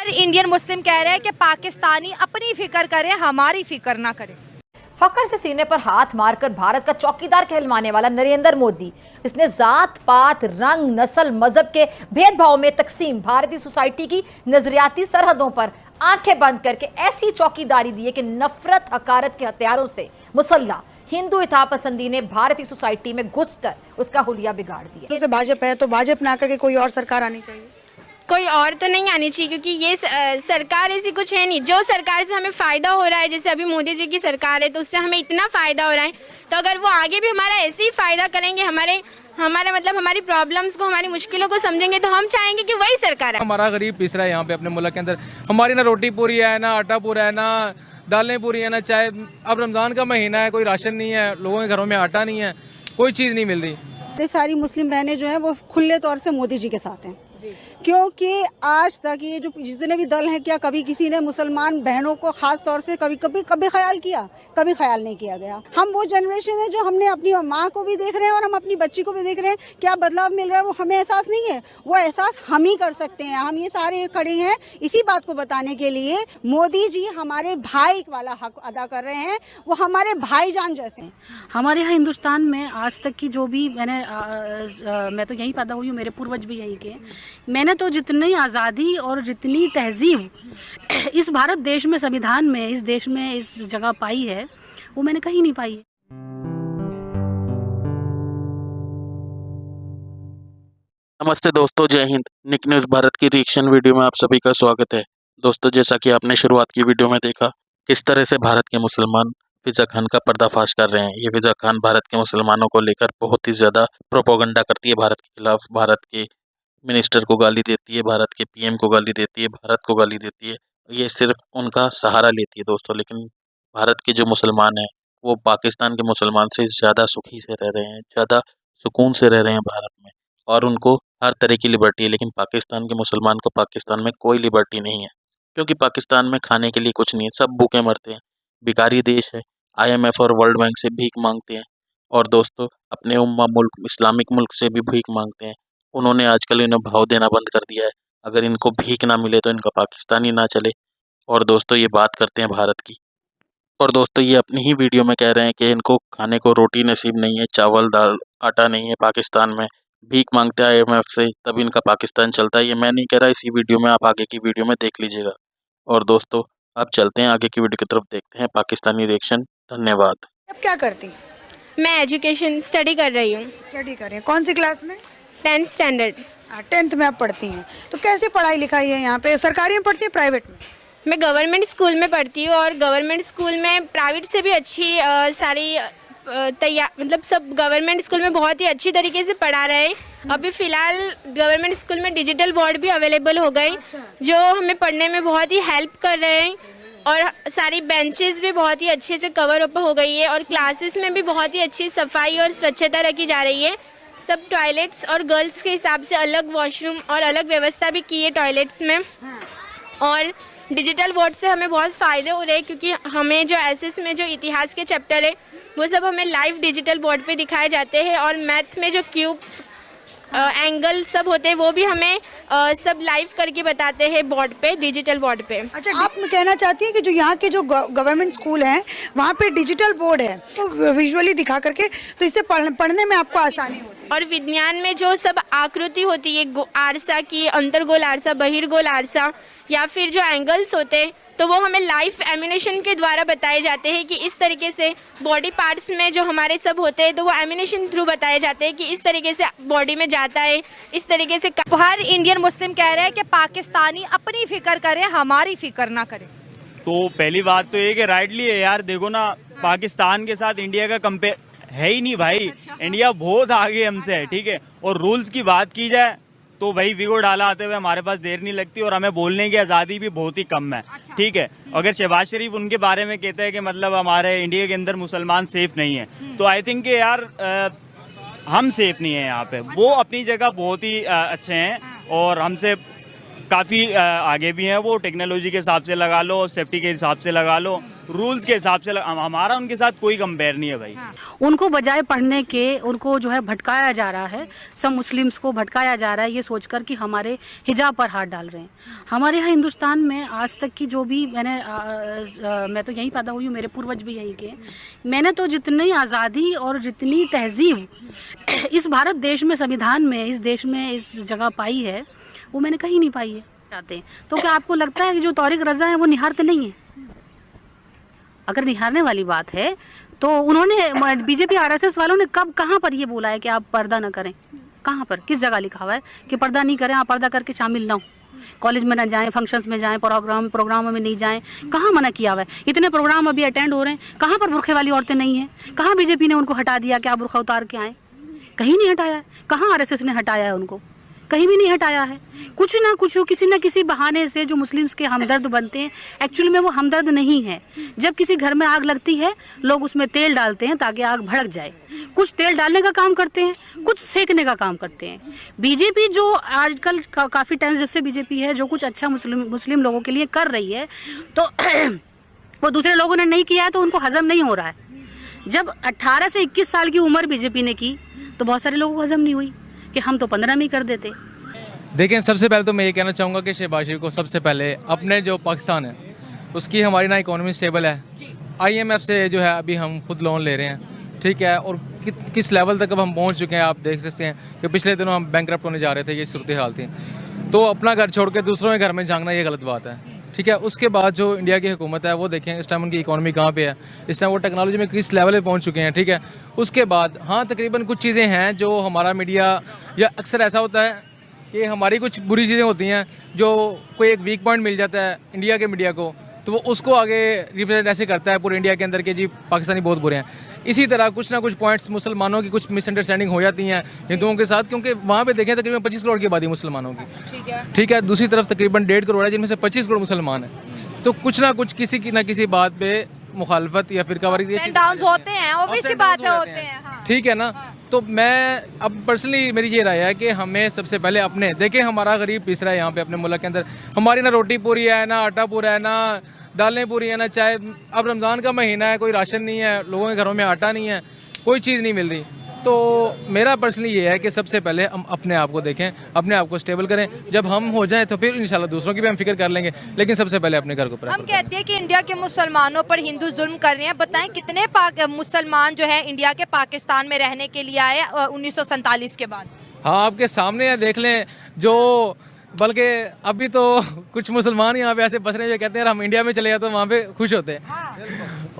हर Indian Muslim कह रहे हैं कि पाकिस्तानी अपनी फिक्र करे, हमारी फिक्र ना करे। फखर से सीने पर हाथ मारकर भारत का चौकीदार कहलवाने वाला नरेंद्र मोदी, इसने जात पात रंग नस्ल मजहब के भेदभाव में तकसीम भारतीय सोसाइटी की नजरियाती सरहदों पर आंखें बंद करके ऐसी चौकीदारी दी है कि नफरत हकारत के हथियारों से मुसल्ला हिंदू इत्तेफाक-पसंदी ने भारतीय सोसाइटी में घुसकर उसका हुलिया बिगाड़ दिया। जैसे भाजपा है तो भाजपा ना करके कोई और सरकार आनी चाहिए। कोई और तो नहीं आनी चाहिए, क्योंकि ये सरकार ऐसी कुछ है नहीं। जो सरकार से हमें फ़ायदा हो रहा है, जैसे अभी मोदी जी की सरकार है तो उससे हमें इतना फ़ायदा हो रहा है, तो अगर वो आगे भी हमारा ऐसे ही फ़ायदा करेंगे, हमारा मतलब हमारी प्रॉब्लम्स को, हमारी मुश्किलों को समझेंगे, तो हम चाहेंगे कि वही सरकार है। हमारा गरीब पिस रहा है यहाँ पे अपने मुल्क के अंदर, हमारी ना रोटी पूरी है, ना आटा पूरा है, ना दालें पूरी है, ना चाय। अब रमज़ान का महीना है, कोई राशन नहीं है, लोगों के घरों में आटा नहीं है, कोई चीज़ नहीं मिल रही। सारी मुस्लिम बहनें जो हैं वो खुले तौर से मोदी जी के साथ हैं, क्योंकि आज तक ये जो जितने भी दल हैं, क्या कभी किसी ने मुसलमान बहनों को खास तौर से कभी ख्याल किया? कभी ख्याल नहीं किया गया। हम वो जनरेशन है जो हमने अपनी माँ को भी देख रहे हैं और हम अपनी बच्ची को भी देख रहे हैं, क्या बदलाव मिल रहा है वो हमें एहसास नहीं है। वो एहसास हम ही कर सकते हैं। हम ये सारे खड़े हैं इसी बात को बताने के लिए, मोदी जी हमारे भाई वाला हक अदा कर रहे हैं, वो हमारे भाईजान जैसे हैं। हमारे यहाँ हिंदुस्तान में आज तक की जो भी मैं तो यहीं पैदा हुई हूँ, मेरे पूर्वज भी यहीं के, मैंने तो जितनी आज़ादी और जितनी तहजीब इस भारत देश में, संविधान में, इस देश में इस जगह पाई है, वो मैंने कहीं नहीं पाई है। नमस्ते दोस्तों, जय हिंद। निक न्यूज़ भारत की रिएक्शन वीडियो में आप सभी का स्वागत है। दोस्तों, जैसा कि आपने शुरुआत की वीडियो में देखा, किस तरह से भारत के मुसलमान फिजा खान का पर्दाफाश कर रहे हैं। ये फिजा खान भारत के मुसलमानों को लेकर बहुत ही ज़्यादा प्रोपोगंडा करती है, भारत के खिलाफ, भारत के मिनिस्टर को गाली देती है, भारत के पीएम को गाली देती है, भारत को गाली देती है। ये सिर्फ उनका सहारा लेती है दोस्तों। लेकिन भारत के जो मुसलमान हैं वो पाकिस्तान के मुसलमान से ज़्यादा सुखी से रह रहे हैं, ज़्यादा सुकून से रह रहे हैं भारत में, और उनको हर तरह की लिबर्टी है। लेकिन पाकिस्तान के मुसलमान को पाकिस्तान में कोई लिबर्टी नहीं है, क्योंकि पाकिस्तान में खाने के लिए कुछ नहीं है, सब भूखे मरते हैं। भिखारी देश है, IMF और वर्ल्ड बैंक से भीख मांगते हैं, और दोस्तों अपने उम्मा मुल्क इस्लामिक मुल्क से भी भीख मांगते हैं। उन्होंने आजकल इन्हें भाव देना बंद कर दिया है। अगर इनको भीख ना मिले तो इनका पाकिस्तान ही ना चले। और दोस्तों ये बात करते हैं भारत की, और दोस्तों ये अपनी ही वीडियो में कह रहे हैं कि इनको खाने को रोटी नसीब नहीं है, चावल दाल आटा नहीं है पाकिस्तान में, भीख मांगते हैं IMF से, तब इनका पाकिस्तान चलता है। ये मैं नहीं कह रहा, इसी वीडियो में आप आगे की वीडियो में देख लीजिएगा। और दोस्तों अब चलते हैं आगे की वीडियो की तरफ, देखते हैं पाकिस्तानी रिएक्शन। धन्यवाद। अब क्या करती? मैं एजुकेशन स्टडी कर रही हूँ। स्टडी कर रही हैं, कौन सी क्लास में? 10th standard. 10th में आप पढ़ती हैं, तो कैसी पढ़ाई लिखाई है यहाँ पे? सरकारी में पढ़ती है, प्राइवेट में? मैं गवर्नमेंट स्कूल में पढ़ती हूँ, और गवर्नमेंट स्कूल में प्राइवेट से भी अच्छी सारी तैयार, मतलब सब गवर्नमेंट स्कूल में बहुत ही अच्छी तरीके से पढ़ा रहे हैं। अभी फ़िलहाल गवर्नमेंट स्कूल में डिजिटल बोर्ड भी अवेलेबल हो गई, जो हमें पढ़ने में बहुत ही हेल्प कर रहे हैं, और सारी बेंचेस भी बहुत ही अच्छे से कवर अप हो गई है, और क्लासेस में भी बहुत ही अच्छी सफाई और स्वच्छता रखी जा रही है। सब टॉयलेट्स और गर्ल्स के हिसाब से अलग वॉशरूम और अलग व्यवस्था भी की है टॉयलेट्स में। और डिजिटल बोर्ड से हमें बहुत फ़ायदे हो रहे हैं, क्योंकि हमें जो SS में जो इतिहास के चैप्टर है वो सब हमें लाइव डिजिटल बोर्ड पे दिखाए जाते हैं, और मैथ में जो क्यूब्स एंगल सब होते हैं वो भी हमें सब लाइव करके बताते हैं बोर्ड पे, डिजिटल बोर्ड पे। अच्छा, आप कहना चाहती हैं कि जो यहाँ के जो गवर्नमेंट स्कूल हैं वहाँ पे डिजिटल बोर्ड है, तो विजुअली दिखा करके, तो इससे पढ़ने में आपको आसानी होती है। और विज्ञान में जो सब आकृति होती है आरसा की, अंतर्गोल आरसा, बहिर्गोल आरसा, या फिर जो एंगल्स होते हैं, तो वो हमें लाइव एमिनेशन के द्वारा बताए जाते हैं कि इस तरीके से बॉडी पार्ट्स में जो हमारे सब होते हैं, तो वो एमिनेशन थ्रू बताए जाते हैं कि इस तरीके से बॉडी में जाता है, इस तरीके से। हर इंडियन मुस्लिम कह रहे हैं कि पाकिस्तानी अपनी फिक्र करे, हमारी फिक्र ना करे। तो पहली बात तो ये कि राइटली है यार, देखो ना, पाकिस्तान के साथ इंडिया का कंपेयर है ही नहीं भाई। इंडिया बहुत आगे हमसे है, ठीक है। और रूल्स की बात की जाए तो भाई वीगो डाला आते हुए हमारे पास देर नहीं लगती, और हमें बोलने की आज़ादी भी बहुत ही कम है, ठीक है। अगर शहबाज शरीफ उनके बारे में कहते हैं कि मतलब हमारे इंडिया के अंदर मुसलमान सेफ नहीं है, तो आई थिंक कि यार हम सेफ नहीं है यहाँ पे। वो अपनी जगह बहुत ही अच्छे हैं, और हमसे काफ़ी आगे भी हैं वो, टेक्नोलॉजी के हिसाब से लगा लो, सेफ्टी के हिसाब से लगा लो, रूल्स के हिसाब से हमारा उनके साथ कोई कंपेयर नहीं है भाई। उनको बजाय पढ़ने के उनको जो है भटकाया जा रहा है, सब मुस्लिम्स को भटकाया जा रहा है ये सोचकर कि हमारे हिजाब पर हाथ डाल रहे हैं। हमारे यहाँ हिंदुस्तान में आज तक की जो भी मैं तो यहीं पैदा हुई हूँ, मेरे पूर्वज भी यहीं के, मैंने तो जितनी आज़ादी और जितनी तहजीब इस भारत देश में, संविधान में, इस देश में इस जगह पाई है वो मैंने कहीं नहीं पाई है। चाहते हैं तो क्या आपको लगता है कि जो तौरिक रज़ा है वो निहारते नहीं है? अगर निहारने वाली बात है तो उन्होंने बीजेपी आरएसएस वालों ने कब कहाँ पर ये बोला है कि आप पर्दा ना करें? कहाँ पर, किस जगह लिखा हुआ है कि पर्दा नहीं करें, आप पर्दा करके शामिल ना हो, कॉलेज में ना जाएं, फंक्शंस में जाएं, प्रोग्रामों में नहीं जाएं? कहाँ मना किया हुआ है? इतने प्रोग्राम अभी अटेंड हो रहे हैं, कहाँ पर बुरखे वाली औरतें नहीं हैं? कहाँ बीजेपी ने उनको हटा दिया कि आप बुरखा उतार के आएँ? कहीं नहीं हटाया है। कहाँ आरएसएस ने हटाया है उनको? कहीं भी नहीं हटाया है। कुछ ना कुछ किसी न किसी बहाने से जो मुस्लिम्स के हमदर्द बनते हैं, एक्चुअली में वो हमदर्द नहीं है। जब किसी घर में आग लगती है लोग उसमें तेल डालते हैं ताकि आग भड़क जाए। कुछ तेल डालने का काम करते हैं, कुछ सेकने का काम करते हैं। बीजेपी जो आजकल काफ़ी टाइम जब से बीजेपी है, जो कुछ अच्छा मुस्लिम लोगों के लिए कर रही है तो वो दूसरे लोगों ने नहीं किया है तो उनको हजम नहीं हो रहा है। जब 18 से 21 साल की उम्र बीजेपी ने की तो बहुत सारे लोगों को हजम नहीं हुई कि हम तो 15 में ही कर देते। देखें, सबसे पहले तो मैं ये कहना चाहूँगा कि शहबाज शरीफ को सबसे पहले अपने जो पाकिस्तान है उसकी हमारी ना इकोनॉमी स्टेबल है, IMF से जो है अभी हम खुद लोन ले रहे हैं, ठीक है, और किस लेवल तक अब हम पहुँच चुके हैं आप देख सकते हैं कि पिछले दिनों हम बैंकरप्ट होने जा रहे थे, ये सूरत हाल थी। तो अपना घर छोड़ के दूसरों के घर में झांकना ये गलत बात है, ठीक है। उसके बाद जो इंडिया की हुकूमत है वो देखें इस टाइम उनकी इकोनॉमी कहाँ पे है, इस टाइम वो टेक्नोलॉजी में किस लेवल पे पहुँच चुके हैं, ठीक है। उसके बाद हाँ तकरीबन कुछ चीज़ें हैं जो हमारा मीडिया, या अक्सर ऐसा होता है कि हमारी कुछ बुरी चीज़ें होती हैं जो कोई एक वीक पॉइंट मिल जाता है इंडिया के मीडिया को, तो वो उसको आगे रिप्रेजेंट ऐसे करता है पूरे इंडिया के अंदर के जी पाकिस्तानी बहुत बुरे हैं। इसी तरह कुछ ना कुछ पॉइंट्स मुसलमानों की कुछ मिसअंडरस्टैंडिंग हो जाती हैं हिंदुओं के साथ, क्योंकि वहाँ पे देखें तकरीबन 25 करोड़ की आबादी मुसलमानों की, ठीक है। दूसरी तरफ तकरीबन 1.5 करोड़ है जिनमें से 25 करोड़ मुसलमान हैं। तो कुछ ना कुछ किसी की ना किसी बात पे मुखालफत या फिरकावारी डाउन होते हैं, ऑब्वियसली बातें होते हैं, हाँ। ठीक है ना। तो मैं अब पर्सनली मेरी ये राय है कि हमें सबसे पहले अपने देखें, हमारा गरीब पिस रहा है यहाँ पे अपने मुल्क के अंदर, हमारी ना रोटी पूरी है, ना आटा पूरा है, ना दालें पूरी है, ना चाय। अब रमज़ान का महीना है, कोई राशन नहीं है, लोगों के घरों में आटा नहीं है, कोई चीज़ नहीं मिल रही। तो मेरा पर्सनली ये है कि सबसे पहले हम अपने आप को देखें, अपने आप को स्टेबल करें। जब हम हो जाएं तो फिर इंशाल्लाह दूसरों की भी हम फिक्र कर लेंगे, लेकिन सबसे पहले अपने घर को। हम कहते हैं कि इंडिया के मुसलमानों पर हिंदू जुल्म कर रहे हैं। बताएं कितने मुसलमान जो है इंडिया के पाकिस्तान में रहने के लिए आए 1947 के बाद? हाँ, आपके सामने है, देख लें। जो बल्कि अभी तो कुछ मुसलमान यहाँ पे ऐसे बस रहे हैं जो कहते हैं हम इंडिया में चले जाते तो वहाँ पे खुश होते हैं, हाँ।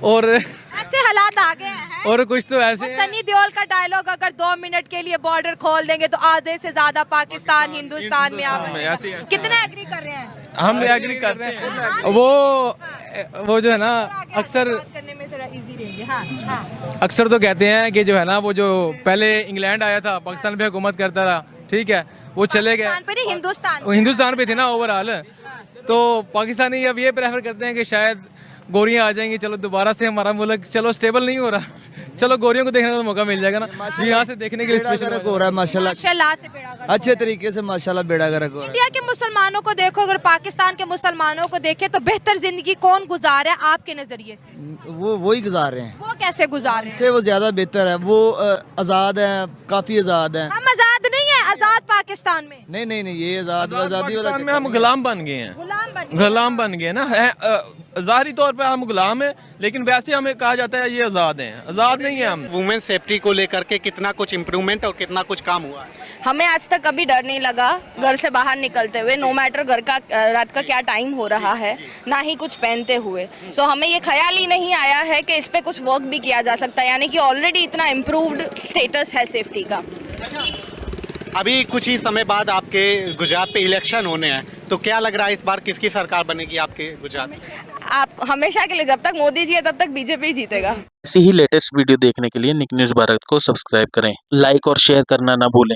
और ऐसे हालात आ गए हैं। और कुछ तो ऐसे सनी देओल का डायलॉग, अगर 2 मिनट के लिए बॉर्डर खोल देंगे तो आधे से ज्यादा पाकिस्तान हिंदुस्तान में आ गए। कितना एग्री कर रहे हैं? हम एग्री करते हैं। वो जो है ना अक्सर करने में जरा इजी रहेंगे, हाँ, हाँ। अक्सर तो कहते हैं कि जो है ना वो जो पहले इंग्लैंड आया था पाकिस्तान पे हुकूमत करता रहा, ठीक है, वो चले गए हिंदुस्तान पे थे ना ओवरऑल। तो पाकिस्तानी अब ये प्रेफर करते हैं कि शायद गोरियां आ जाएंगी, चलो दोबारा से हमारा मुल्क चलो स्टेबल नहीं हो रहा, चलो गोरियों को देखने का मौका मिल जाएगा ना, यहाँ से देखने के लिए स्पेशल हो रहा है माशाल्लाह से बेड़ा गर्क अच्छे तरीके से माशाल्लाह बेड़ा गर्क हो रहा है। इंडिया के मुसलमानों को देखो, अगर पाकिस्तान के मुसलमानों को देखे तो बेहतर जिंदगी कौन गुजार है आपके नजरिए से? वो वही गुजार रहे हैं। वो कैसे गुजार रहे हैं? से वो ज्यादा बेहतर है, वो आजाद है, काफी आजाद है। हम आजाद नहीं है, आजाद पाकिस्तान में नहीं, ये आजादी वाला में हम गुलाम बन गए हैं, गुलाम बन गए ना। ज़ाहिरी तौर पे हम गुलाम हैं, लेकिन वैसे हमें कहा जाता है ये आज़ाद हैं, आज़ाद नहीं है हम। वुमेन सेफ्टी को लेकर के कितना कुछ इम्प्रूवमेंट और कितना कुछ काम हुआ है। हमें आज तक कभी डर नहीं लगा घर से बाहर निकलते हुए, नो मैटर घर का रात का क्या टाइम हो रहा है, ना ही कुछ पहनते हुए। सो हमें ये ख्याल ही नहीं आया है कि इस पे कुछ वर्क भी किया जा सकता है, यानी कि ऑलरेडी इतना इम्प्रूव्ड स्टेटस है सेफ्टी का। अभी कुछ ही समय बाद आपके गुजरात पे इलेक्शन होने हैं, तो क्या लग रहा है इस बार किसकी सरकार बनेगी आपके गुजरात में? आप हमेशा के लिए, जब तक मोदी जी है तब तक बीजेपी जीतेगा। ऐसी ही लेटेस्ट वीडियो देखने के लिए निक न्यूज़ भारत को सब्सक्राइब करें, लाइक और शेयर करना ना भूलें।